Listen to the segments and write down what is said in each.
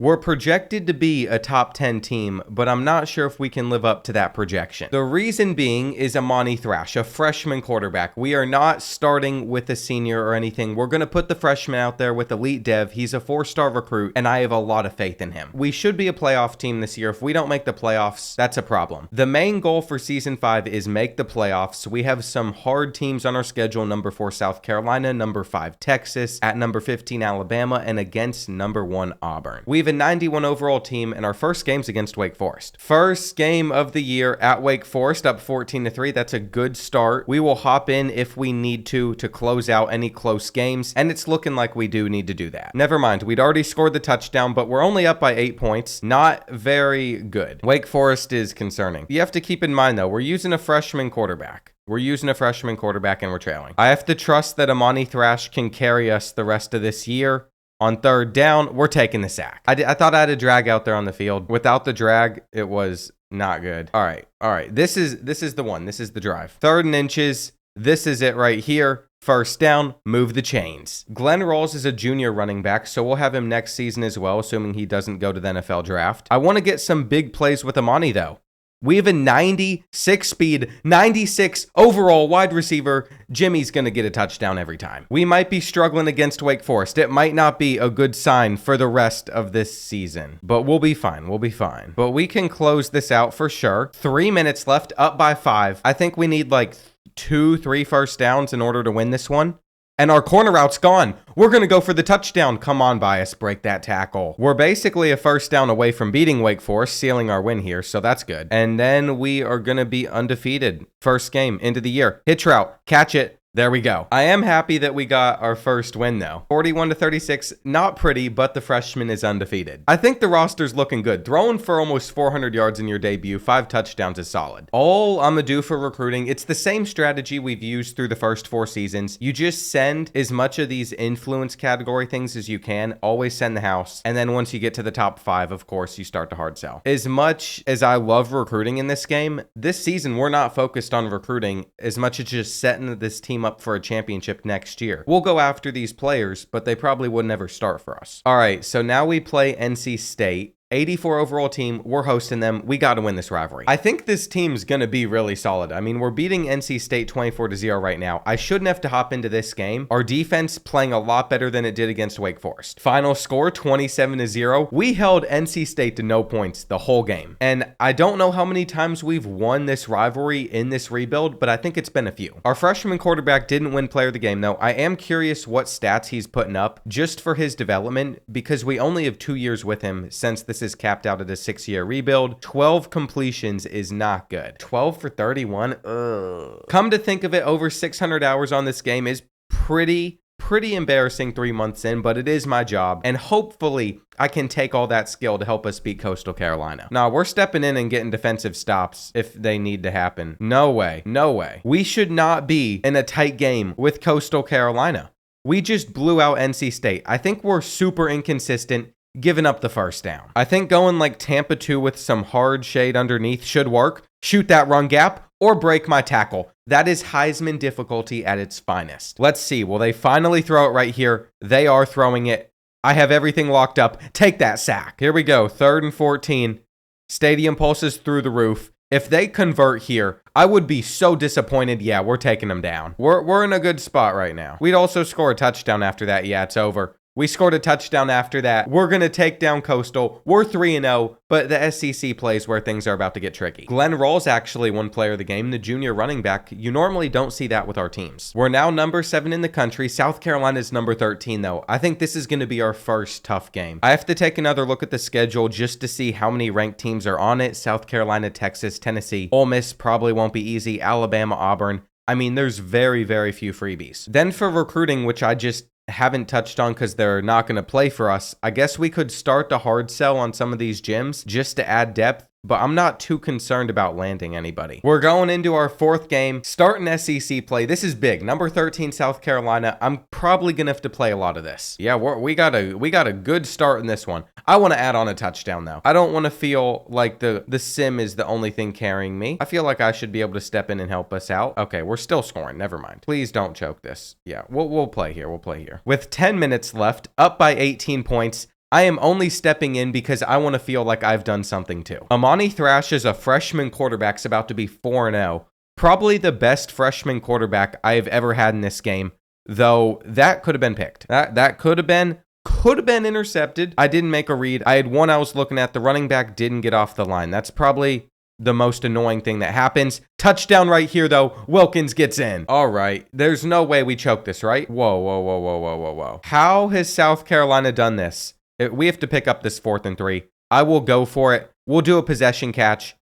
We're projected to be a top 10 team, but I'm not sure if we can live up to that projection. The reason being is Amani Thrash, a freshman quarterback. We are not starting with a senior or anything. We're going to put the freshman out there with elite dev. He's a 4-star recruit, and I have a lot of faith in him. We should be a playoff team this year. If we don't make the playoffs, that's a problem. The main goal for season 5 is make the playoffs. We have some hard teams on our schedule: number 4 South Carolina, number 5 Texas, at number 15 Alabama, and against number 1 Auburn. We have a 91 overall team, and our first game's against Wake Forest. First game of the year at Wake Forest, up 14-3. That's a good start. We will hop in if we need to close out any close games, and it's looking like we do need to do that. Never mind, we'd already scored the touchdown, but we're only up by 8 points. Not very good. Wake Forest is concerning. You have to keep in mind, though, we're using a freshman quarterback. We're using a freshman quarterback and we're trailing. I have to trust that Amani Thrash can carry us the rest of this year. On third down, we're taking the sack. I thought I had a drag out there on the field. Without the drag, it was not good. All right. This is the one. This is the drive. 3rd and inches. This is it right here. First down, move the chains. Glenn Rawls is a junior running back, so we'll have him next season as well, assuming he doesn't go to the NFL draft. I want to get some big plays with Amani, though. We have a 96 speed, 96 overall wide receiver. Jimmy's going to get a touchdown every time. We might be struggling against Wake Forest. It might not be a good sign for the rest of this season, but we'll be fine. We'll be fine. But we can close this out for sure. 3 minutes left, up by 5. I think we need like 2-3 first downs in order to win this one. And our corner route's gone. We're going to go for the touchdown. Come on, Bias. Break that tackle. We're basically a first down away from beating Wake Forest, sealing our win here, so that's good. And then we are going to be undefeated. First game into the year. Hitch route. Catch it. There we go. I am happy that we got our first win, though. 41-36, not pretty, but the freshman is undefeated. I think the roster's looking good. Throwing for almost 400 yards in your debut, 5 touchdowns is solid. All I'm gonna do for recruiting, it's the same strategy we've used through the first 4 seasons. You just send as much of these influence category things as you can. Always send the house. And then once you get to the top 5, of course, you start to hard sell. As much as I love recruiting in this game, this season we're not focused on recruiting as much as just setting this team up for a championship next year. We'll go after these players, but they probably would never start for us. All right, so now we play NC State. 84 overall team. We're hosting them. We got to win this rivalry. I think this team's going to be really solid. I mean, we're beating NC State 24-0 right now. I shouldn't have to hop into this game. Our defense playing a lot better than it did against Wake Forest. Final score 27-0. We held NC State to no points the whole game. And I don't know how many times we've won this rivalry in this rebuild, but I think it's been a few. Our freshman quarterback didn't win player of the game, though. I am curious what stats he's putting up just for his development, because we only have 2 years with him since this is capped out at a 6-year rebuild. 12 completions is not good. 12 for 31. Ugh. Come to think of it, over 600 hours on this game is pretty embarrassing 3 months in, but it is my job, and hopefully I can take all that skill to help us beat Coastal Carolina. Nah, we're stepping in and getting defensive stops if they need to happen. No way. No way. We should not be in a tight game with Coastal Carolina. We just blew out NC State. I think we're super inconsistent, giving up the first down. I think going like Tampa 2 with some hard shade underneath should work. Shoot that run gap or break my tackle. That is Heisman difficulty at its finest. Let's see. Will they finally throw it right here? They are throwing it. I have everything locked up. Take that sack. Here we go. 3rd and 14. Stadium pulses through the roof. If they convert here, I would be so disappointed. Yeah, we're taking them down. We're in a good spot right now. We'd also score a touchdown after that. Yeah, it's over. We scored a touchdown after that. We're going to take down Coastal. We're 3-0, but the SEC plays where things are about to get tricky. Glenn Rawls actually won player of the game, the junior running back. You normally don't see that with our teams. We're now number 7 in the country. South Carolina's number 13, though. I think this is going to be our first tough game. I have to take another look at the schedule just to see how many ranked teams are on it. South Carolina, Texas, Tennessee. Ole Miss probably won't be easy. Alabama, Auburn. I mean, there's very, very few freebies. Then for recruiting, which I just haven't touched on because they're not going to play for us, I guess we could start to hard sell on some of these gyms just to add depth, but I'm not too concerned about landing anybody. We're going into our 4th game, starting SEC play. This is big. Number 13, South Carolina. I'm probably going to have to play a lot of this. Yeah, we got a good start in this one. I want to add on a touchdown, though. I don't want to feel like the sim is the only thing carrying me. I feel like I should be able to step in and help us out. Okay, we're still scoring. Never mind. Please don't choke this. Yeah, we'll play here. We'll play here. With 10 minutes left, up by 18 points, I am only stepping in because I want to feel like I've done something too. Amani Thrash is a freshman quarterback, is about to be 4-0. Probably the best freshman quarterback I have ever had in this game, though that could have been picked. That could have been intercepted. I didn't make a read. I had one I was looking at. The running back didn't get off the line. That's probably the most annoying thing that happens. Touchdown right here, though. Wilkins gets in. All right. There's no way we choke this, right? Whoa. How has South Carolina done this? We have to pick up this 4th and 3. I will go for it. We'll do a possession catch.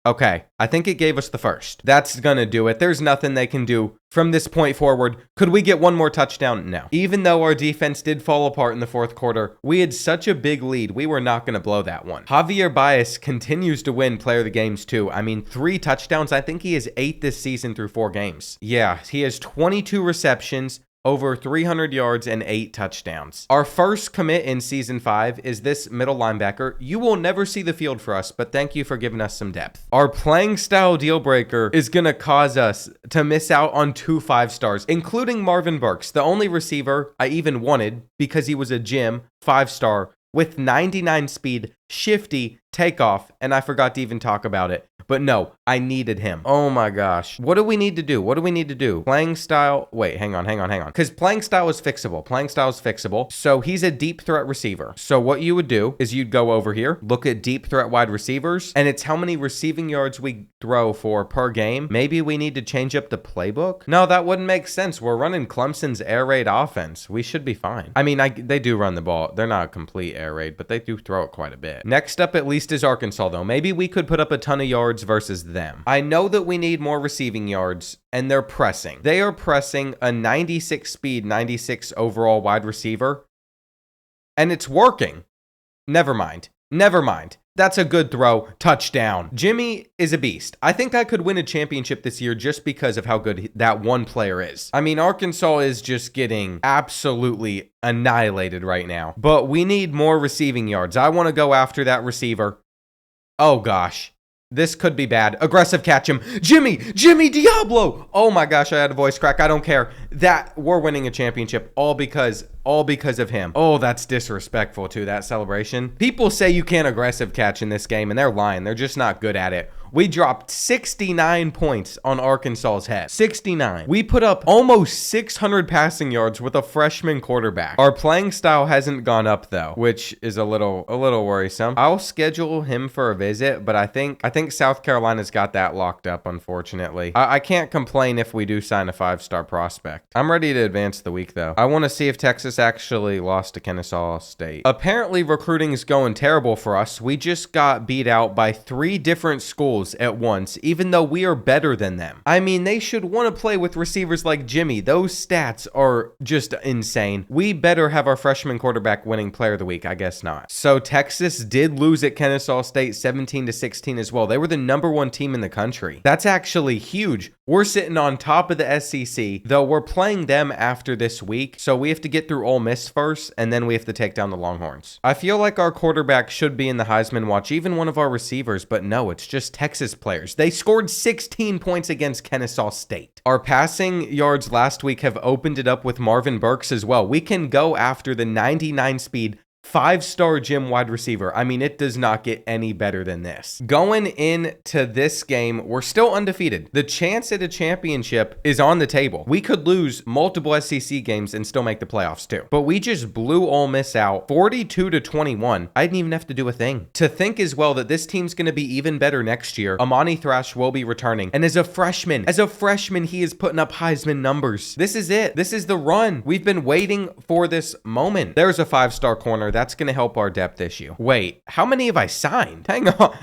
Okay, I think it gave us the first. That's gonna do it. There's nothing they can do from this point forward. Could we get one more touchdown? No. Even though our defense did fall apart in the 4th quarter, we had such a big lead, we were not gonna blow that one. Javier Baez continues to win player of the games too. I mean, 3 touchdowns. I think he is 8 this season through 4 games. Yeah, he has 22 receptions, over 300 yards and 8 touchdowns. Our first commit in Season 5 is this middle linebacker. You will never see the field for us, but thank you for giving us some depth. Our playing style deal breaker is going to cause us to miss out on 2 5-stars, including Marvin Burks, the only receiver I even wanted because he was a gym 5-star with 99 speed, shifty, takeoff, and I forgot to even talk about it. But no, I needed him. Oh my gosh. What do we need to do? Playing style. Wait, hang on. Because playing style is fixable. So he's a deep threat receiver. So what you would do is you'd go over here, look at deep threat wide receivers, and it's how many receiving yards we throw for per game. Maybe we need to change up the playbook. No, that wouldn't make sense. We're running Clemson's air raid offense. We should be fine. I mean, they do run the ball. They're not a complete air raid, but they do throw it quite a bit. Next up, at least, is Arkansas, though. Maybe we could put up a ton of yards versus them. I know that we need more receiving yards, and they're pressing. They are pressing a 96 speed, 96 overall wide receiver, and it's working. Never mind. That's a good throw. Touchdown. Jimmy is a beast. I think I could win a championship this year just because of how good that one player is. I mean, Arkansas is just getting absolutely annihilated right now, but we need more receiving yards. I want to go after that receiver. Oh gosh. This could be bad. Aggressive catch him. Jimmy Diablo. Oh my gosh, I had a voice crack. I don't care. That we're winning a championship all because of him. Oh, that's disrespectful to that celebration. People say you can't aggressive catch in this game, and they're lying. They're just not good at it. We dropped 69 points on Arkansas's head. 69. We put up almost 600 passing yards with a freshman quarterback. Our playing style hasn't gone up though, which is a little worrisome. I'll schedule him for a visit, but I think South Carolina's got that locked up, unfortunately. I can't complain if we do sign a 5-star prospect. I'm ready to advance the week though. I want to see if Texas actually lost to Kennesaw State. Apparently recruiting is going terrible for us. We just got beat out by 3 different schools at once, even though we are better than them. I mean, they should want to play with receivers like Jimmy. Those stats are just insane. We better have our freshman quarterback winning player of the week. I guess not. So Texas did lose at Kennesaw State 17-16 as well. They were the #1 team in the country. That's actually huge. We're sitting on top of the SEC, though we're playing them after this week. So we have to get through Ole Miss first, and then we have to take down the Longhorns. I feel like our quarterback should be in the Heisman watch, even one of our receivers, but no, it's just Texas players. They scored 16 points against Kennesaw State. Our passing yards last week have opened it up with Marvin Burks as well. We can go after the 99 speed 5-star gym wide receiver. I mean, it does not get any better than this. Going into this game, we're still undefeated. The chance at a championship is on the table. We could lose multiple SEC games and still make the playoffs too. But we just blew Ole Miss out 42-21. I didn't even have to do a thing. To think as well that this team's going to be even better next year. Amani Thrash will be returning. And as a freshman, he is putting up Heisman numbers. This is it. This is the run. We've been waiting for this moment. There's a 5-star corner. That's going to help our depth issue. Wait, how many have I signed? Hang on.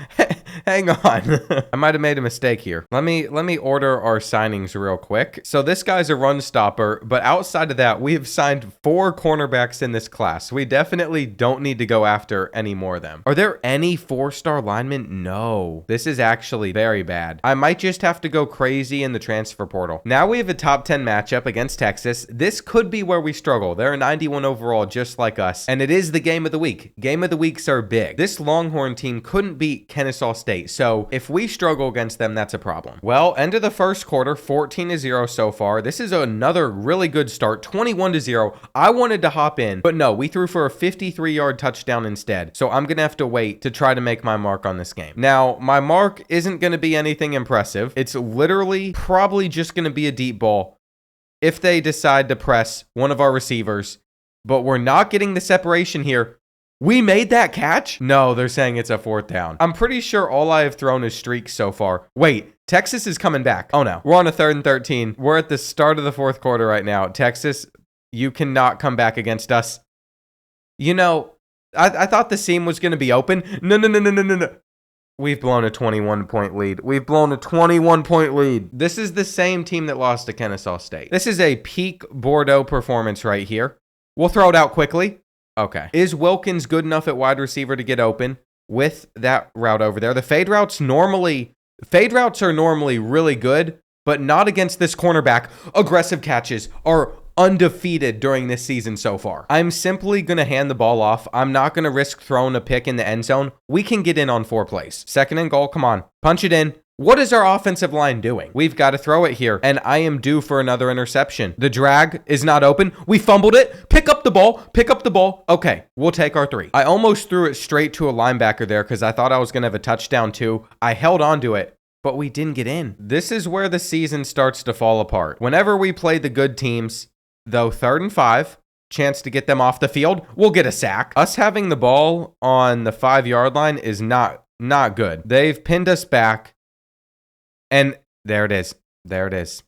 I might have made a mistake here. Let me order our signings real quick. So this guy's a run stopper, but outside of that, we have signed 4 cornerbacks in this class. We definitely don't need to go after any more of them. Are there any 4-star linemen? No. This is actually very bad. I might just have to go crazy in the transfer portal. Now we have a top 10 matchup against Texas. This could be where we struggle. They're a 91 overall, just like us, and it is the game of the week. Game of the weeks are big. This Longhorn team couldn't beat Kennesaw State State. So if we struggle against them, that's a problem. Well, end of the first quarter, 14-0 so far. This is another really good start, 21-0. I wanted to hop in, but no, we threw for a 53-yard touchdown instead. So I'm going to have to wait to try to make my mark on this game. Now, my mark isn't going to be anything impressive. It's literally probably just going to be a deep ball if they decide to press one of our receivers, but we're not getting the separation here. We made that catch? No, they're saying it's a 4th down. I'm pretty sure all I have thrown is streaks so far. Wait, Texas is coming back. Oh no, we're on a 3rd and 13. We're at the start of the 4th quarter right now. Texas, you cannot come back against us. You know, I thought the seam was going to be open. No. We've blown a 21-point lead. We've blown a 21-point lead. This is the same team that lost to Kennesaw State. This is a peak Bordeaux performance right here. We'll throw it out quickly. Okay. Is Wilkins good enough at wide receiver to get open with that route over there? The fade routes are normally really good, but not against this cornerback. Aggressive catches are undefeated during this season so far. I'm simply going to hand the ball off. I'm not going to risk throwing a pick in the end zone. We can get in on 4 plays. 2nd and goal. Come on. Punch it in. What is our offensive line doing? We've got to throw it here, and I am due for another interception. The drag is not open. We fumbled it. Pick up the ball. Pick up the ball. Okay, we'll take our 3. I almost threw it straight to a linebacker there because I thought I was going to have a touchdown too. I held on to it, but we didn't get in. This is where the season starts to fall apart. Whenever we play the good teams, though, 3rd and 5, chance to get them off the field, we'll get a sack. Us having the ball on the 5-yard line is not good. They've pinned us back. And there it is. There it is.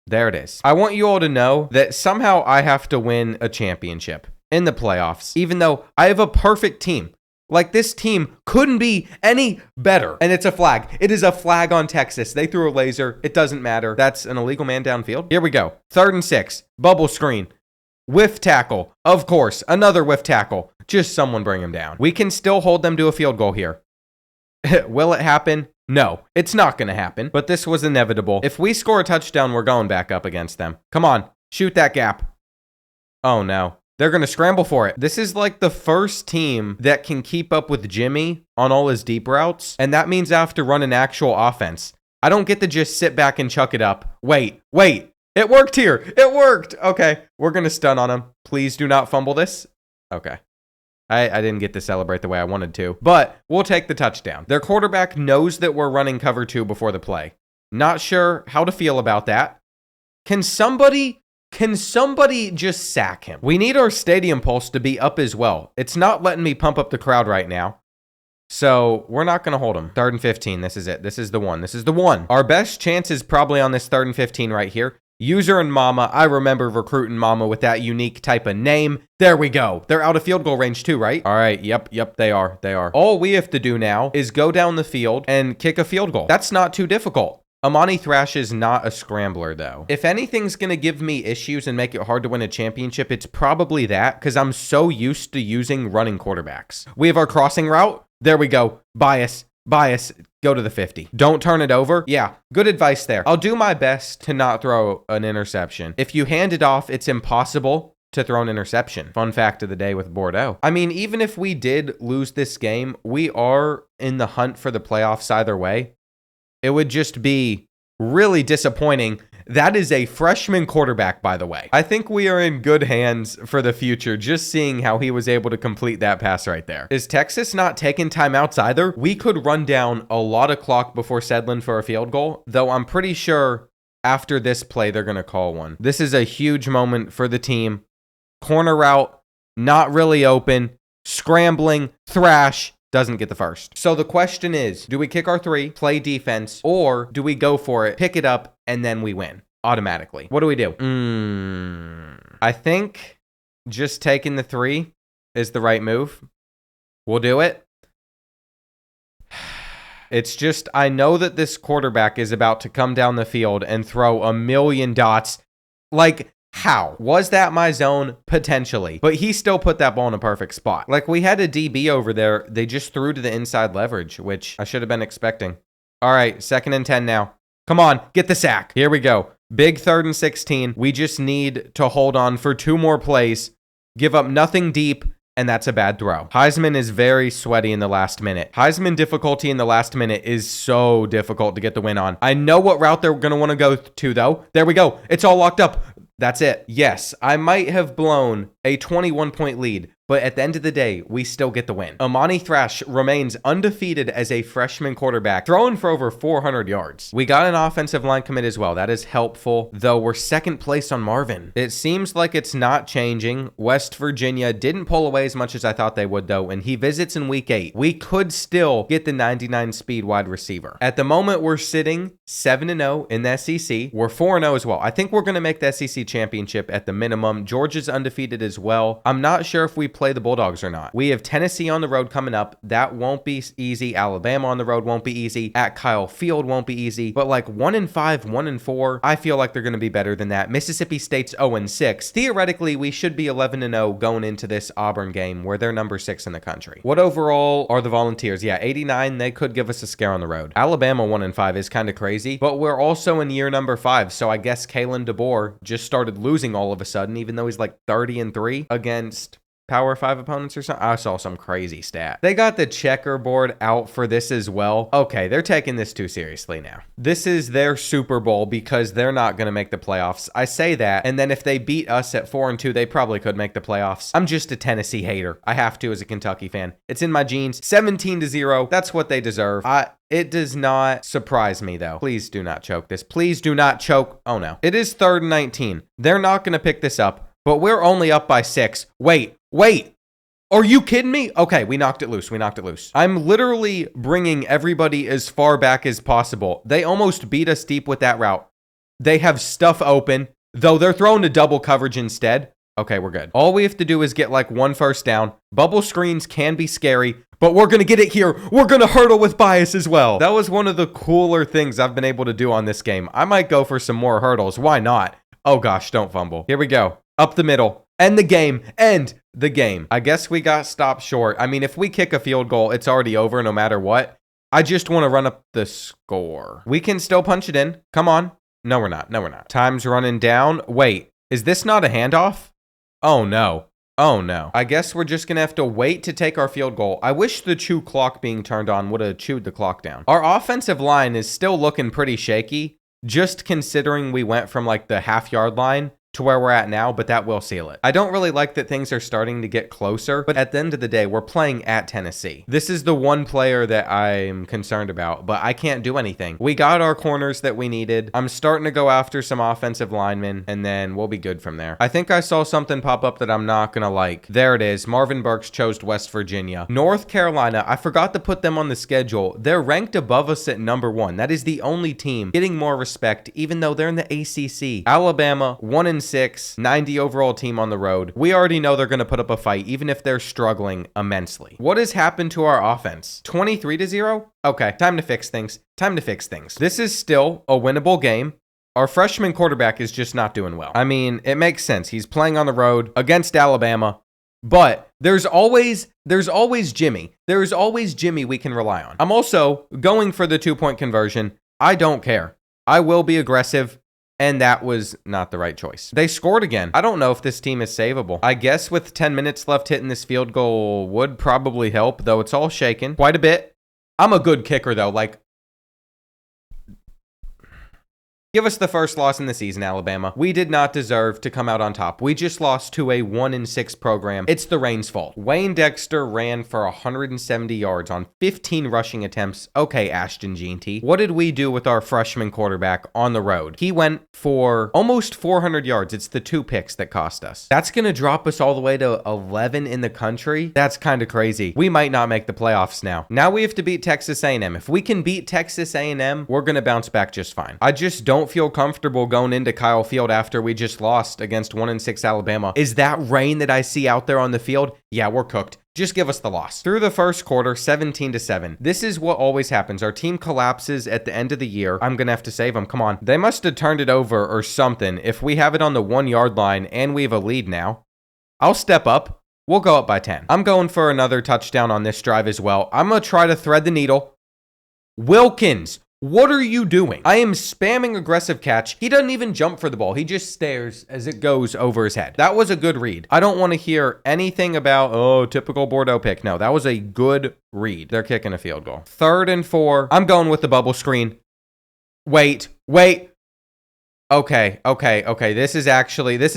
There it is. I want you all to know that somehow I have to win a championship in the playoffs, even though I have a perfect team. Like, this team couldn't be any better. And it's a flag. It is a flag on Texas. They threw a laser. It doesn't matter. That's an illegal man downfield. Here we go. 3rd and 6. Bubble screen. Whiff tackle. Of course. Another whiff tackle. Just someone bring him down. We can still hold them to a field goal here. Will it happen? No, it's not going to happen, but this was inevitable. If we score a touchdown, we're going back up against them. Come on, shoot that gap. Oh no, they're going to scramble for it. This is like the first team that can keep up with Jimmy on all his deep routes, and that means I have to run an actual offense. I don't get to just sit back and chuck it up. Wait, it worked here. It worked. Okay, we're going to stun on him. Please do not fumble this. Okay. I didn't get to celebrate the way I wanted to, but we'll take the touchdown. Their quarterback knows that we're running cover 2 before the play. Not sure how to feel about that. Can somebody just sack him? We need our stadium pulse to be up as well. It's not letting me pump up the crowd right now. So we're not going to hold him. 3rd and 15. This is it. This is the one. This is the one. Our best chance is probably on this 3rd and 15 right here. User and Mama. I remember recruiting Mama with that unique type of name. There we go. They're out of field goal range too, right? All right. Yep. They are. All we have to do now is go down the field and kick a field goal. That's not too difficult. Amani Thrash is not a scrambler, though. If anything's going to give me issues and make it hard to win a championship, it's probably that, because I'm so used to using running quarterbacks. We have our crossing route. There we go. Bias. Go to the 50. Don't turn it over. Yeah, good advice there. I'll do my best to not throw an interception. If you hand it off, it's impossible to throw an interception. Fun fact of the day with Bordeaux. I mean, even if we did lose this game, we are in the hunt for the playoffs either way. It would just be really disappointing. That is a freshman quarterback, by the way. I think we are in good hands for the future, just seeing how he was able to complete that pass right there. Is Texas not taking timeouts either? We could run down a lot of clock before settling for a field goal, though I'm pretty sure after this play, they're going to call one. This is a huge moment for the team. Corner route, not really open, scrambling, Thrash, doesn't get the first. So the question is, do we kick our 3, play defense, or do we go for it, pick it up, and then we win automatically? What do we do? I think just taking the 3 is the right move. We'll do it. It's just, I know that this quarterback is about to come down the field and throw a million dots. Like, how? Was that my zone? Potentially. But he still put that ball in a perfect spot. Like, we had a DB over there. They just threw to the inside leverage, which I should have been expecting. All right, 2nd and 10 now. Come on, get the sack. Here we go. Big 3rd and 16. We just need to hold on for 2 more plays. Give up nothing deep. and that's a bad throw. Heisman is very sweaty in the last minute. Heisman difficulty in the last minute is so difficult to get the win on. I know what route they're going to want to go to, though. There we go. It's all locked up. That's it. Yes, I might have blown a 21-point lead, but at the end of the day, we still get the win. Amani Thrash remains undefeated as a freshman quarterback, throwing for over 400 yards. We got an offensive line commit as well. That is helpful, though we're second place on Marvin. It seems like it's not changing. West Virginia didn't pull away as much as I thought they would, though, and he visits in week 8. We could still get the 99 speed wide receiver. At the moment, we're sitting 7-0 in the SEC. We're 4-0 as well. I think we're going to make the SEC championship at the minimum. Georgia's undefeated as well. I'm not sure if we play the Bulldogs or not. We have Tennessee on the road coming up. That won't be easy. Alabama on the road won't be easy. At Kyle Field won't be easy. But like 1-5, 1-4, I feel like they're going to be better than that. Mississippi State's 0-6. Theoretically, we should be 11-0 going into this Auburn game where they're number 6 in the country. What overall are the Volunteers? Yeah, 89. They could give us a scare on the road. Alabama 1-5 is kind of crazy, but we're also in year number 5. So I guess Kalen DeBoer just started losing all of a sudden, even though he's like 30-3 against Power 5 opponents or something. I saw some crazy stat. They got the checkerboard out for this as well. Okay, they're taking this too seriously now. This is their Super Bowl because they're not going to make the playoffs. I say that, and then if they beat us at 4-2, they probably could make the playoffs. I'm just a Tennessee hater. I have to as a Kentucky fan. It's in my genes. 17-0. That's what they deserve. It does not surprise me, though. Please do not choke this. Please do not choke. Oh, no. It is 3rd and 19. They're not going to pick this up, but we're only up by 6. Wait. Are you kidding me? Okay, we knocked it loose. I'm literally bringing everybody as far back as possible. They almost beat us deep with that route. They have stuff open, though they're throwing to double coverage instead. Okay, we're good. All we have to do is get like 1 first down. Bubble screens can be scary, but we're going to get it here. We're going to hurdle with bias as well. That was one of the cooler things I've been able to do on this game. I might go for some more hurdles. Why not? Oh gosh, don't fumble. Here we go. Up the middle. End the game. I guess we got stopped short. I mean, if we kick a field goal, it's already over no matter what. I just want to run up the score. We can still punch it in. Come on. No, we're not. Time's running down. Wait, is this not a handoff? Oh, no. I guess we're just going to have to wait to take our field goal. I wish the chew clock being turned on would have chewed the clock down. Our offensive line is still looking pretty shaky, just considering we went from like the half-yard line to where we're at now, but that will seal it. I don't really like that things are starting to get closer, but at the end of the day, we're playing at Tennessee. This is the one player that I'm concerned about, but I can't do anything. We got our corners that we needed. I'm starting to go after some offensive linemen, and then we'll be good from there. I think I saw something pop up that I'm not gonna like. There it is. Marvin Burks chose West Virginia. North Carolina, I forgot to put them on the schedule. They're ranked above us at number 1. That is the only team getting more respect, even though they're in the ACC. Alabama, 1-6, 90 overall team on the road. We already know they're going to put up a fight, even if they're struggling immensely. What has happened to our offense? 23-0? Okay, time to fix things. This is still a winnable game. Our freshman quarterback is just not doing well. I mean, it makes sense. He's playing on the road against Alabama, but there's always Jimmy. There's always Jimmy we can rely on. I'm also going for the 2-point conversion. I don't care. I will be aggressive. And that was not the right choice. They scored again. I don't know if this team is savable. I guess with 10 minutes left, hitting this field goal would probably help, though it's all shaken quite a bit. I'm a good kicker, though. Like, give us the first loss in the season, Alabama. We did not deserve to come out on top. We just lost to a 1-6 program. It's the rain's fault. Wayne Dexter ran for 170 yards on 15 rushing attempts. Okay, Ashton Jeanty. What did we do with our freshman quarterback on the road? He went for almost 400 yards. It's the 2 picks that cost us. That's going to drop us all the way to 11 in the country. That's kind of crazy. We might not make the playoffs now. Now we have to beat Texas A&M. If we can beat Texas A&M, we're going to bounce back just fine. I just don't feel comfortable going into Kyle Field after we just lost against 1-6 Alabama. Is that rain that I see out there on the field? Yeah, we're cooked. Just give us the loss. Through the first quarter, 17-7. This is what always happens. Our team collapses at the end of the year. I'm going to have to save them. Come on. They must have turned it over or something. If we have it on the 1-yard line and we have a lead now, I'll step up. We'll go up by 10. I'm going for another touchdown on this drive as well. I'm going to try to thread the needle. Wilkins. What are you doing? I am spamming aggressive catch. He doesn't even jump for the ball. He just stares as it goes over his head. That was a good read. I don't want to hear anything about, oh, typical Bordeaux pick. No, that was a good read. They're kicking a field goal. 3rd and 4. I'm going with the bubble screen. Wait. Okay. This is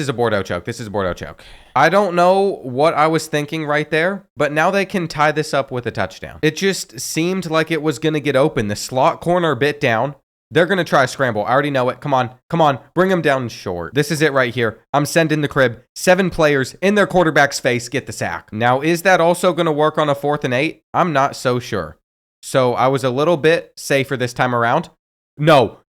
a Bordeaux choke. I don't know what I was thinking right there, but now they can tie this up with a touchdown. It just seemed like it was going to get open. The slot corner bit down. They're going to try a scramble. I already know it. Come on. Bring them down short. This is it right here. I'm sending the crib. 7 players in their quarterback's face get the sack. Now, is that also going to work on a 4th and 8? I'm not so sure. So I was a little bit safer this time around. No.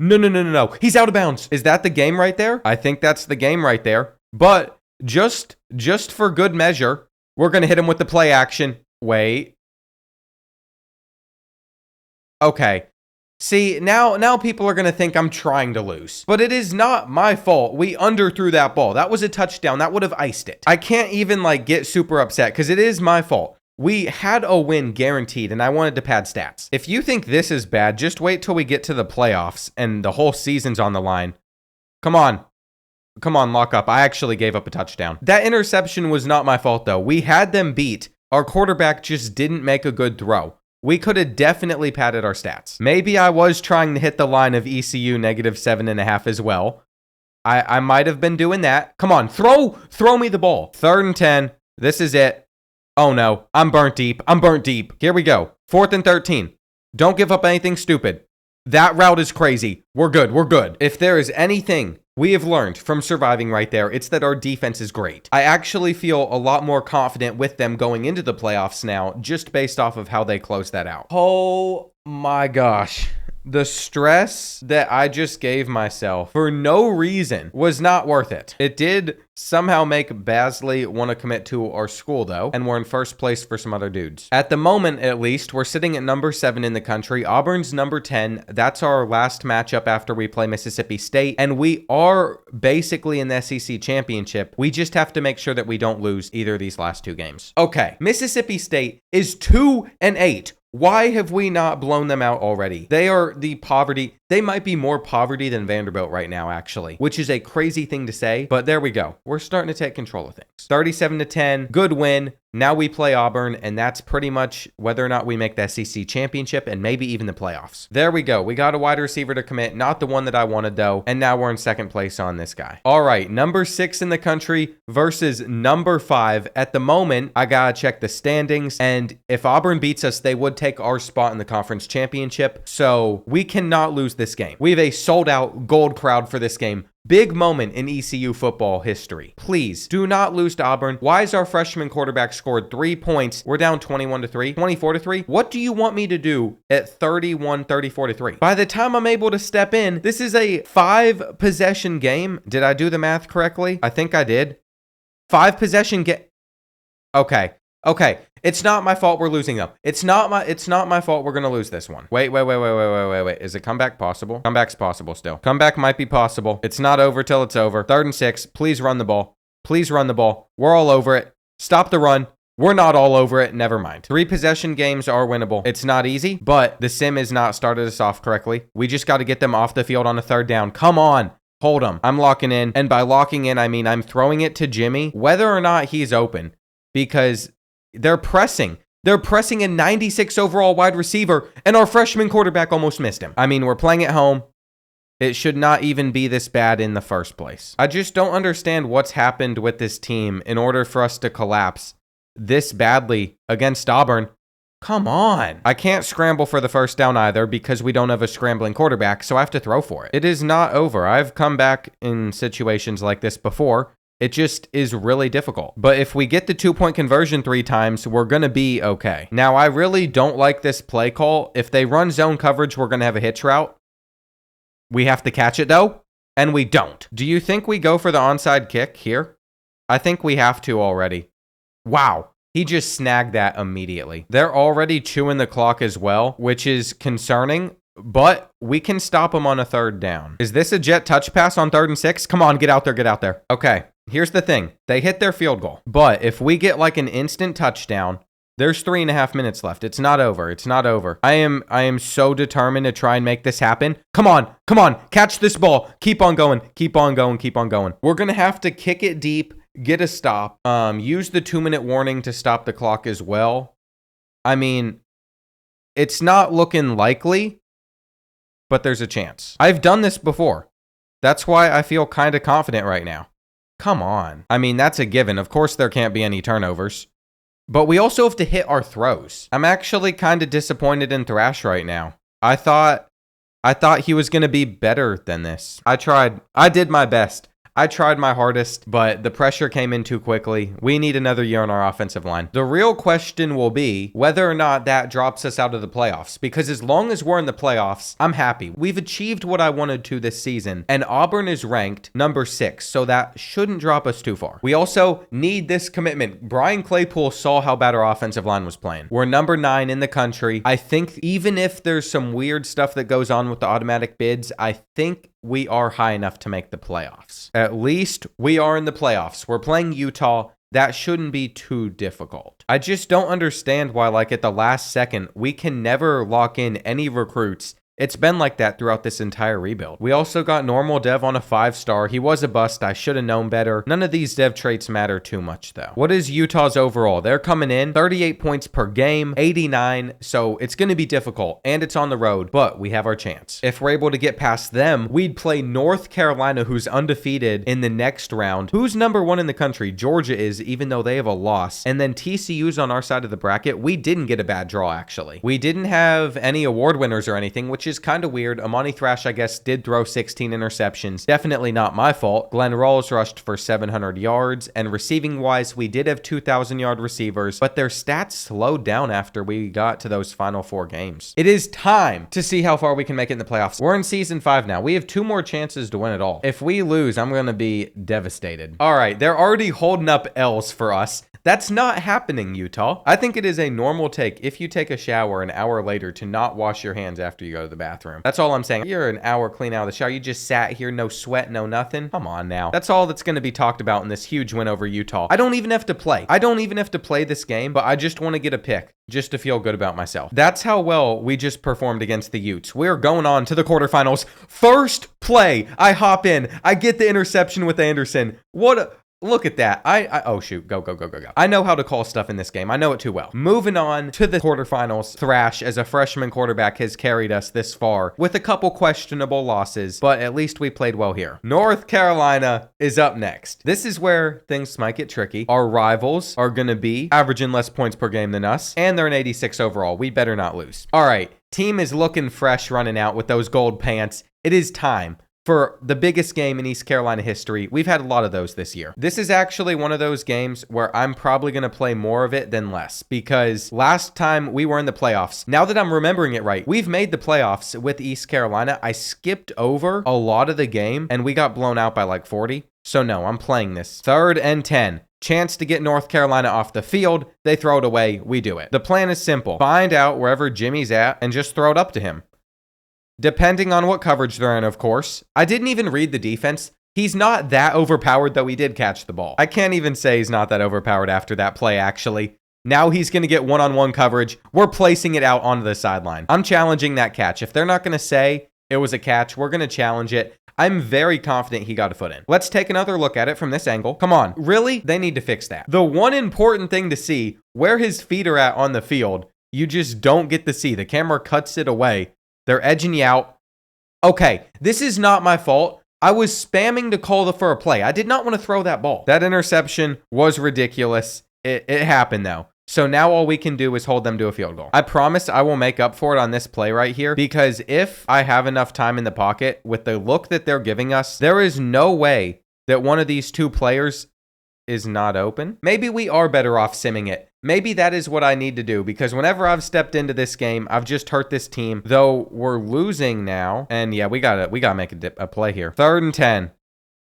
He's out of bounds. Is that the game right there? I think that's the game right there. But just for good measure, we're going to hit him with the play action. Wait. Okay. See, now people are going to think I'm trying to lose. But it is not my fault. We underthrew that ball. That was a touchdown. That would have iced it. I can't even get super upset because it is my fault. We had a win guaranteed, and I wanted to pad stats. If you think this is bad, just wait till we get to the playoffs and the whole season's on the line. Come on, lock up. I actually gave up a touchdown. That interception was not my fault, though. We had them beat. Our quarterback just didn't make a good throw. We could have definitely padded our stats. Maybe I was trying to hit the line of ECU -7.5 as well. I might have been doing that. Come on, throw me the ball. 3rd and 10. This is it. Oh no, I'm burnt deep. Here we go. 4th and 13. Don't give up anything stupid. That route is crazy. We're good. If there is anything we have learned from surviving right there, it's that our defense is great. I actually feel a lot more confident with them going into the playoffs now, just based off of how they closed that out. Oh my gosh. The stress that I just gave myself for no reason was not worth it. It did somehow make Basley want to commit to our school, though, and we're in first place for some other dudes. At the moment, at least, we're sitting at number 7 in the country. Auburn's number 10. That's our last matchup after we play Mississippi State, and we are basically in the SEC championship. We just have to make sure that we don't lose either of these last 2 games. Okay, Mississippi State is 2-8. Why have we not blown them out already? They are the poverty. They might be more poverty than Vanderbilt right now, actually, which is a crazy thing to say, but there we go. We're starting to take control of things. 37-10, good win. Now we play Auburn, and that's pretty much whether or not we make the SEC championship and maybe even the playoffs. There we go. We got a wide receiver to commit, not the one that I wanted, though, and now we're in second place on this guy. All right, number 6 in the country versus number 5. At the moment, I gotta check the standings, and if Auburn beats us, they would take our spot in the conference championship, so we cannot lose this game. We have a sold-out gold crowd for this game. Big moment in ECU football history. Please do not lose to Auburn. Why is our freshman quarterback scored 3 points? We're down 21-3, 24-3. What do you want me to do at 34-3? By the time I'm able to step in, this is a 5-possession game. Did I do the math correctly? I think I did. 5-possession game. Okay. It's not my fault we're losing them. It's not my fault we're going to lose this one. Wait. Is a comeback possible? Comeback's possible still. Comeback might be possible. It's not over till it's over. 3rd and 6. Please run the ball. We're all over it. Stop the run. We're not all over it. Never mind. 3-possession games are winnable. It's not easy, but the sim has not started us off correctly. We just got to get them off the field on a 3rd down. Come on. Hold them. I'm locking in. And by locking in, I mean I'm throwing it to Jimmy, whether or not he's open, because they're pressing. They're pressing a 96 overall wide receiver, and our freshman quarterback almost missed him. I mean, we're playing at home. It should not even be this bad in the first place. I just don't understand what's happened with this team in order for us to collapse this badly against Auburn. Come on. I can't scramble for the 1st down either because we don't have a scrambling quarterback, so I have to throw for it. It is not over. I've come back in situations like this before. It just is really difficult. But if we get the 2-point conversion 3 times, we're going to be okay. Now, I really don't like this play call. If they run zone coverage, we're going to have a hitch route. We have to catch it, though, and we don't. Do you think we go for the onside kick here? I think we have to already. Wow. He just snagged that immediately. They're already chewing the clock as well, which is concerning. But we can stop them on a 3rd down. Is this a jet touch pass on 3rd and 6? Come on, get out there. Okay, here's the thing. They hit their field goal. But if we get like an instant touchdown, There's 3.5 minutes left. It's not over. It's not over. I am so determined to try and make this happen. Come on. Come on. Catch this ball. Keep on going. Keep on going. Keep on going. We're going to have to kick it deep, get a stop, use the 2-minute warning to stop the clock as well. I mean, it's not looking likely, but there's a chance. I've done this before. That's why I feel kind of confident right now. Come on. I mean, that's a given. Of course, there can't be any turnovers. But we also have to hit our throws. I'm actually kind of disappointed in Thrash right now. I thought he was going to be better than this. I tried. I did my best. I tried my hardest, but the pressure came in too quickly. We need another year on our offensive line. The real question will be whether or not that drops us out of the playoffs, because as long as we're in the playoffs, I'm happy. We've achieved what I wanted to this season, and Auburn is ranked number 6, so that shouldn't drop us too far. We also need this commitment. Brian Claypool saw how bad our offensive line was playing. We're number 9 in the country. I think even if there's some weird stuff that goes on with the automatic bids, I think we are high enough to make the playoffs. At least we are in the playoffs. We're playing Utah. That shouldn't be too difficult. I just don't understand why, like, at the last second, we can never lock in any recruits. It's been like that throughout this entire rebuild. We also got normal dev on a 5-star. He was a bust. I should have known better. None of these dev traits matter too much, though. What is Utah's overall? They're coming in 38 points per game, 89. So it's going to be difficult, and it's on the road, but we have our chance. If we're able to get past them, we'd play North Carolina, who's undefeated, in the next round. Who's number 1 in the country? Georgia is, even though they have a loss. And then TCU's on our side of the bracket. We didn't get a bad draw, actually. We didn't have any award winners or anything, which is kind of weird. Amani Thrash, I guess, did throw 16 interceptions. Definitely not my fault. Glenn Rawls rushed for 700 yards, and receiving wise, we did have 2,000-yard receivers, but their stats slowed down after we got to those final 4 games. It is time to see how far we can make it in the playoffs. We're in season 5 now. We have 2 more chances to win it all. If we lose, I'm going to be devastated. All right, they're already holding up L's for us. That's not happening, Utah. I think it is a normal take if you take a shower an hour later to not wash your hands after you go to the bathroom. That's all I'm saying. You're an hour clean out of the shower. You just sat here, no sweat, no nothing. Come on now. That's all that's going to be talked about in this huge win over Utah. I don't even have to play. I don't even have to play this game, but I just want to get a pick just to feel good about myself. That's how well we just performed against the Utes. We're going on to the quarterfinals. First play, I hop in. I get the interception with Anderson. Look at that. Oh shoot. Go. I know how to call stuff in this game. I know it too well. Moving on to the quarterfinals. Thrash, as a freshman quarterback, has carried us this far with a couple questionable losses, but at least we played well here. North Carolina is up next. This is where things might get tricky. Our rivals are going to be averaging less points per game than us, and they're an 86 overall. We better not lose. All right. Team is looking fresh running out with those gold pants. It is time for the biggest game in East Carolina history. We've had a lot of those this year. This is actually one of those games where I'm probably going to play more of it than less, because last time we were in the playoffs, now that I'm remembering it right, we've made the playoffs with East Carolina. I skipped over a lot of the game and we got blown out by like 40. So no, I'm playing this. 3rd and 10. Chance to get North Carolina off the field. They throw it away. We do it. The plan is simple. Find out wherever Jimmy's at and just throw it up to him. Depending on what coverage they're in, of course. I didn't even read the defense. He's not that overpowered, though he did catch the ball. I can't even say he's not that overpowered after that play, actually. Now he's going to get one-on-one coverage. We're placing it out onto the sideline. I'm challenging that catch. If they're not going to say it was a catch, we're going to challenge it. I'm very confident he got a foot in. Let's take another look at it from this angle. Come on. Really? They need to fix that. The one important thing to see, where his feet are at on the field, you just don't get to see. The camera cuts it away. They're edging you out. Okay, this is not my fault. I was spamming to call for a play. I did not want to throw that ball. That interception was ridiculous. It happened, though. So now all we can do is hold them to a field goal. I promise I will make up for it on this play right here, because if I have enough time in the pocket with the look that they're giving us, there is no way that one of these 2 players is not open. Maybe we are better off simming it. Maybe that is what I need to do, because whenever I've stepped into this game, I've just hurt this team, though we're losing now. And yeah, we gotta make a play here. 3rd and 10.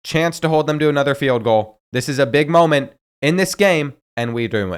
Chance to hold them to another field goal. This is a big moment in this game, and we're doing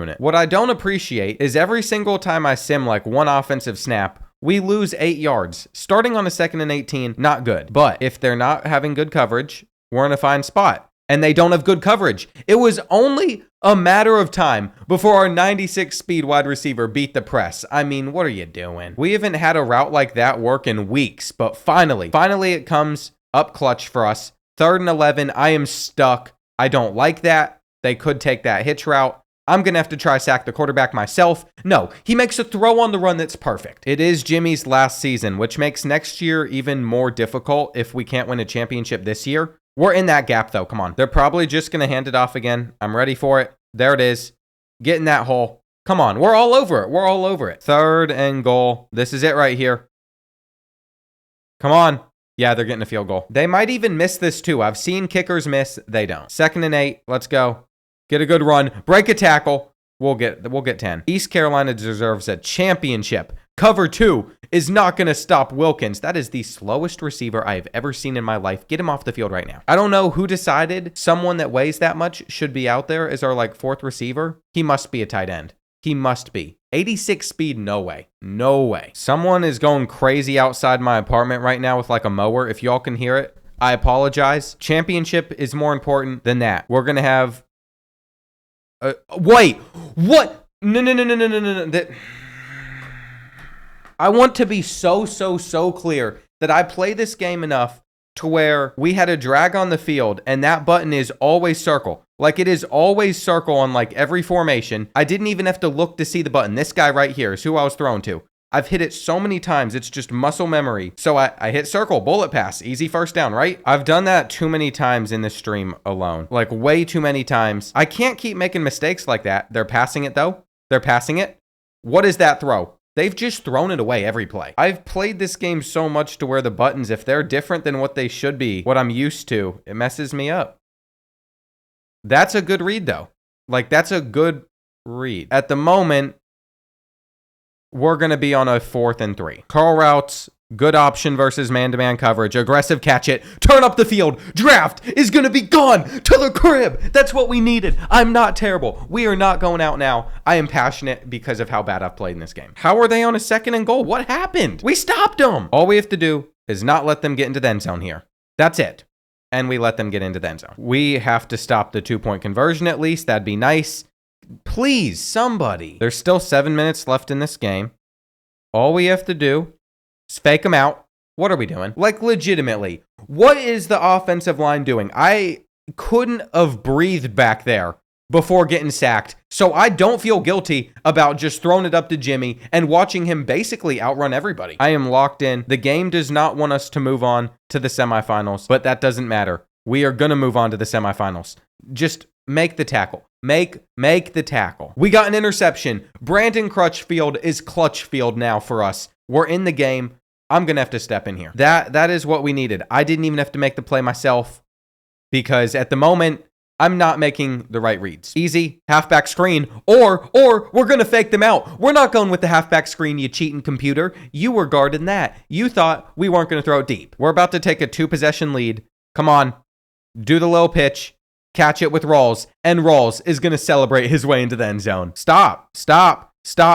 it. What I don't appreciate is every single time I sim like one offensive snap, we lose 8 yards. Starting on a 2nd and 18, not good. But if they're not having good coverage, we're in a fine spot. and they don't have good coverage. It was only a matter of time before our 96 speed wide receiver beat the press. I mean, what are you doing? We haven't had a route like that work in weeks, but finally it comes up clutch for us. 3rd and 11. I am stuck. I don't like that. They could take that hitch route. I'm going to have to try sack the quarterback myself. No, he makes a throw on the run that's perfect. It is Jimmy's last season, which makes next year even more difficult if we can't win a championship this year. We're in that gap, though. Come on. They're probably just going to hand it off again. I'm ready for it. There it is. Get in that hole. Come on. We're all over it. We're all over it. 3rd and goal. This is it right here. Come on. Yeah, they're getting a field goal. They might even miss this, too. I've seen kickers miss. They don't. 2nd and 8. Let's go. Get a good run. Break a tackle. We'll get 10. East Carolina deserves a championship. Cover 2 is not going to stop Wilkins. That is the slowest receiver I have ever seen in my life. Get him off the field right now. I don't know who decided someone that weighs that much should be out there as our 4th receiver. He must be a tight end. He must be. 86 speed, no way. No way. Someone is going crazy outside my apartment right now with a mower. If y'all can hear it, I apologize. Championship is more important than that. We're going to have... wait, what? No. I want to be so clear that I play this game enough to where we had a drag on the field and that button is always circle. It is always circle on every formation. I didn't even have to look to see the button. This guy right here is who I was thrown to. I've hit it so many times, it's just muscle memory. So I hit circle, bullet pass, easy first down, right? I've done that too many times in this stream alone. Way too many times. I can't keep making mistakes like that. They're passing it though. They're passing it. What is that throw? They've just thrown it away every play. I've played this game so much to where the buttons, if they're different than what they should be, what I'm used to, it messes me up. That's a good read though. That's a good read. At the moment, we're going to be on a 4th and 3. Curl routes, good option versus man-to-man coverage. Aggressive catch it. Turn up the field. Draft is going to be gone to the crib. That's what we needed. I'm not terrible. We are not going out now. I am passionate because of how bad I've played in this game. How are they on a 2nd and goal? What happened? We stopped them. All we have to do is not let them get into the end zone here. That's it. And we let them get into the end zone. We have to stop the 2-point conversion at least. That'd be nice. Please, somebody. There's still 7 minutes left in this game. All we have to do is fake them out. What are we doing? Legitimately, what is the offensive line doing? I couldn't have breathed back there before getting sacked. So I don't feel guilty about just throwing it up to Jimmy and watching him basically outrun everybody. I am locked in. The game does not want us to move on to the semifinals, but that doesn't matter. We are going to move on to the semifinals. Just make the tackle. Make the tackle. We got an interception. Brandon Crutchfield is Clutchfield now for us. We're in the game. I'm going to have to step in here. That is what we needed. I didn't even have to make the play myself because at the moment, I'm not making the right reads. Easy, halfback screen, or we're going to fake them out. We're not going with the halfback screen, you cheating computer. You were guarding that. You thought we weren't going to throw it deep. We're about to take a 2-possession lead. Come on. Do the little pitch. Catch it with Rawls, and Rawls is going to celebrate his way into the end zone. Stop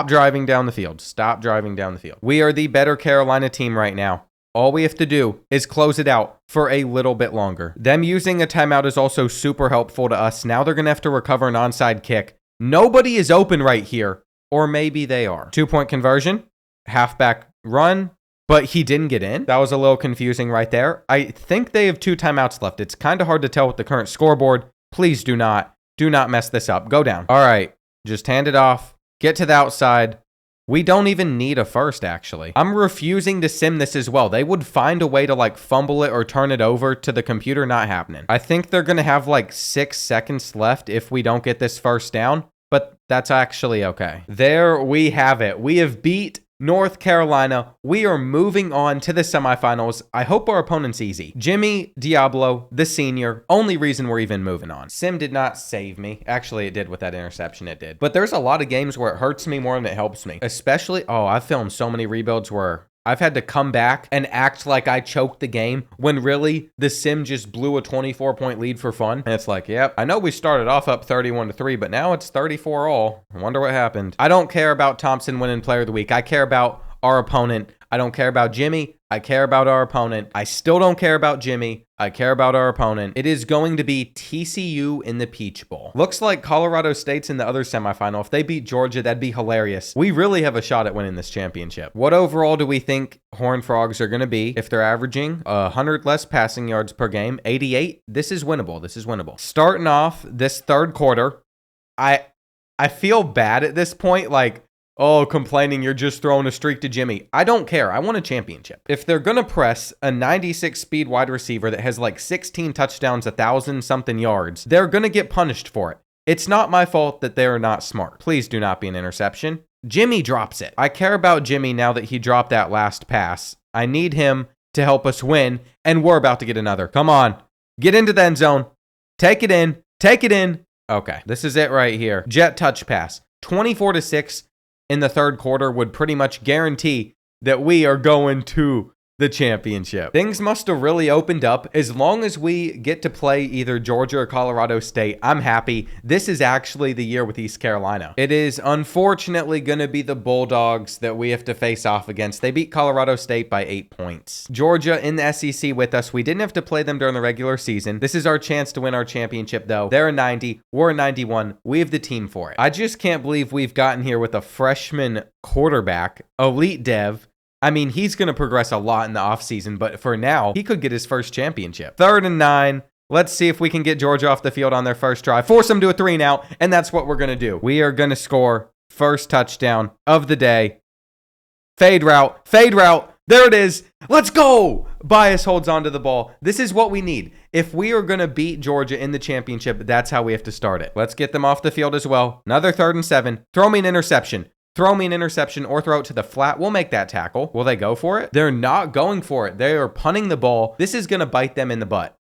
driving down the field. Stop driving down the field. We are the better Carolina team right now. All we have to do is close it out for a little bit longer. Them using a timeout is also super helpful to us. Now they're going to have to recover an onside kick. Nobody is open right here, or maybe they are. 2-point conversion, halfback run, but he didn't get in. That was a little confusing right there. I think they have 2 timeouts left. It's kind of hard to tell with the current scoreboard. Please do not mess this up. Go down. All right, just hand it off. Get to the outside. We don't even need a first, actually. I'm refusing to sim this as well. They would find a way to fumble it or turn it over to the computer. Not happening. I think they're going to have 6 seconds left if we don't get this first down, but that's actually okay. There we have it. We have beat North Carolina. We are moving on to the semifinals. I hope our opponent's easy. Jimmy Diablo, the senior, only reason we're even moving on. Sim did not save me. Actually, it did with that interception, it did. But there's a lot of games where it hurts me more than it helps me. Especially, I've filmed so many rebuilds where I've had to come back and act like I choked the game when really the sim just blew a 24-point lead for fun. And it's yep, I know we started off up 31-3, but now it's 34-all. I wonder what happened. I don't care about Thompson winning player of the week. I care about our opponent. I don't care about Jimmy. I care about our opponent. I still don't care about Jimmy. I care about our opponent. It is going to be TCU in the Peach Bowl. Looks like Colorado State's in the other semifinal. If they beat Georgia, that'd be hilarious. We really have a shot at winning this championship. What overall do we think Horned Frogs are going to be if they're averaging 100 less passing yards per game? 88? This is winnable. This is winnable. Starting off this third quarter, I feel bad at this point. Like, oh, complaining you're just throwing a streak to Jimmy. I don't care. I want a championship. If they're going to press a 96 speed wide receiver that has like 16 touchdowns, 1,000 something yards, they're going to get punished for it. It's not my fault that they're not smart. Please do not be an interception. Jimmy drops it. I care about Jimmy now that he dropped that last pass. I need him to help us win, and we're about to get another. Come on. Get into the end zone. Take it in. Take it in. Okay, this is it right here. Jet touch pass. 24-6. In the third quarter would pretty much guarantee that we are going to the championship. Things must have really opened up. As long as we get to play either Georgia or Colorado State, I'm happy. This is actually the year with East Carolina. It is unfortunately going to be the Bulldogs that we have to face off against. They beat Colorado State by 8 points. Georgia in the SEC with us. We didn't have to play them during the regular season. This is our chance to win our championship, though. They're a 90. We're a 91. We have the team for it. I just can't believe we've gotten here with a freshman quarterback, elite dev. I mean, he's going to progress a lot in the offseason, but for now, he could get his first championship. 3rd and 9. Let's see if we can get Georgia off the field on their first drive. Force them to a 3 and out, and that's what we're going to do. We are going to score first touchdown of the day. Fade route. Fade route. There it is. Let's go. Bias holds onto the ball. This is what we need. If we are going to beat Georgia in the championship, that's how we have to start it. Let's get them off the field as well. Another 3rd and 7. Throw me an interception. Throw me an interception or throw it to the flat. We'll make that tackle. Will they go for it? They're not going for it. They are punting the ball. This is going to bite them in the butt.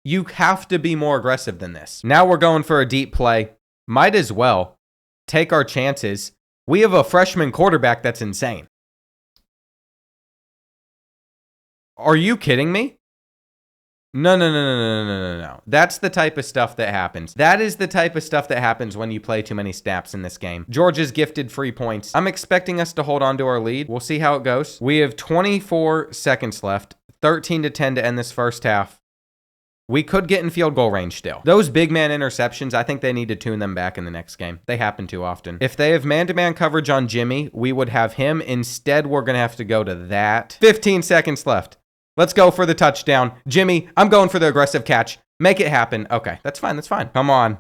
You have to be more aggressive than this. Now we're going for a deep play. Might as well take our chances. We have a freshman quarterback that's insane. Are you kidding me? No. That's the type of stuff that happens. That is the type of stuff that happens when you play too many snaps in this game. Georgia's gifted free points. I'm expecting us to hold on to our lead. We'll see how it goes. We have 24 seconds left. 13-10 to end this first half. We could get in field goal range still. Those big man interceptions, I think they need to tune them back in the next game. They happen too often. If they have man-to-man coverage on Jimmy, we would have him. Instead, we're going to have to go to that. 15 seconds left. Let's go for the touchdown. Jimmy, I'm going for the aggressive catch. Make it happen. Okay, that's fine. That's fine. Come on.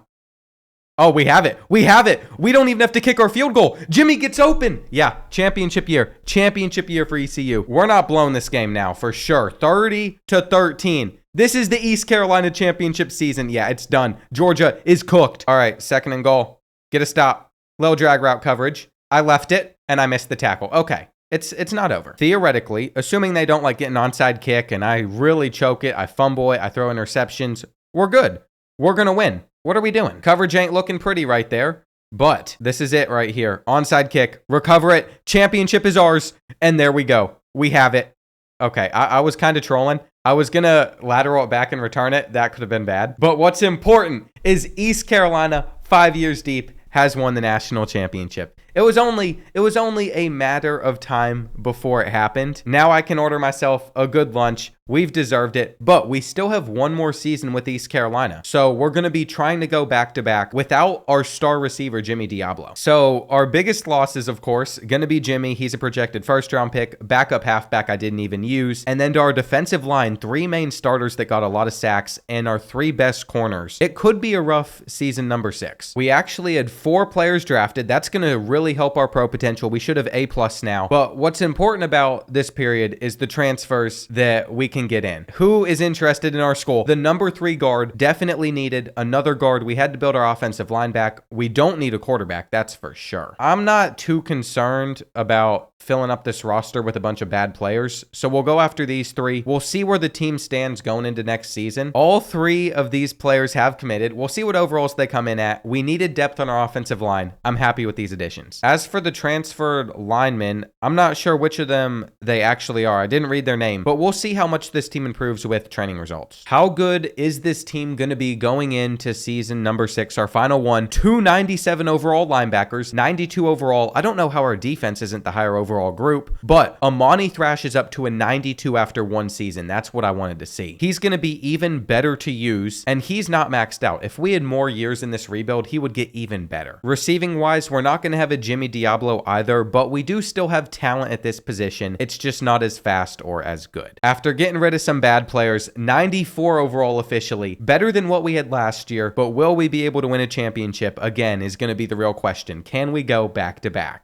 Oh, we have it. We have it. We don't even have to kick our field goal. Jimmy gets open. Yeah, championship year. Championship year for ECU. We're not blowing this game now for sure. 30-13. This is the East Carolina championship season. Yeah, it's done. Georgia is cooked. All right, 2nd and goal. Get a stop. Low drag route coverage. I left it, and I missed the tackle. Okay. It's not over. Theoretically, assuming they don't like get an onside kick and I really choke it, I fumble it, I throw interceptions, we're good. We're going to win. What are we doing? Coverage ain't looking pretty right there, but this is it right here. Onside kick, recover it, championship is ours, and there we go. We have it. Okay, I was kind of trolling. I was going to lateral it back and return it. That could have been bad. But what's important is East Carolina, 5 years deep, has won the national championship. It was only a matter of time before it happened. Now I can order myself a good lunch. We've deserved it, but we still have one more season with East Carolina. So we're going to be trying to go back-to-back without our star receiver, Jimmy Diablo. So our biggest loss is, of course, going to be Jimmy. He's a projected first-round pick, backup halfback I didn't even use. And then to our defensive line, 3 main starters that got a lot of sacks and our 3 best corners. It could be a rough season number 6. We actually had 4 players drafted. That's going to really help our pro potential. We should have A+ now. But what's important about this period is the transfers that we can get in. Who is interested in our school? The number 3 guard definitely needed another guard. We had to build our offensive line back. We don't need a quarterback, that's for sure. I'm not too concerned about filling up this roster with a bunch of bad players. So we'll go after these 3. We'll see where the team stands going into next season. All 3 of these players have committed. We'll see what overalls they come in at. We needed depth on our offensive line. I'm happy with these additions. As for the transferred linemen, I'm not sure which of them they actually are. I didn't read their name, but we'll see how much this team improves with training results. How good is this team going to be going into season number 6, our final one? 297 overall linebackers, 92 overall. I don't know how our defense isn't the higher overall overall group. But Amani Thrash is up to a 92 after one season. That's what I wanted to see. He's going to be even better to use, and he's not maxed out. If we had more years in this rebuild, he would get even better. Receiving wise, we're not going to have a Jimmy Diablo either, but we do still have talent at this position. It's just not as fast or as good. After getting rid of some bad players, 94 overall officially, better than what we had last year, but will we be able to win a championship? Again, is going to be the real question. Can we go back to back?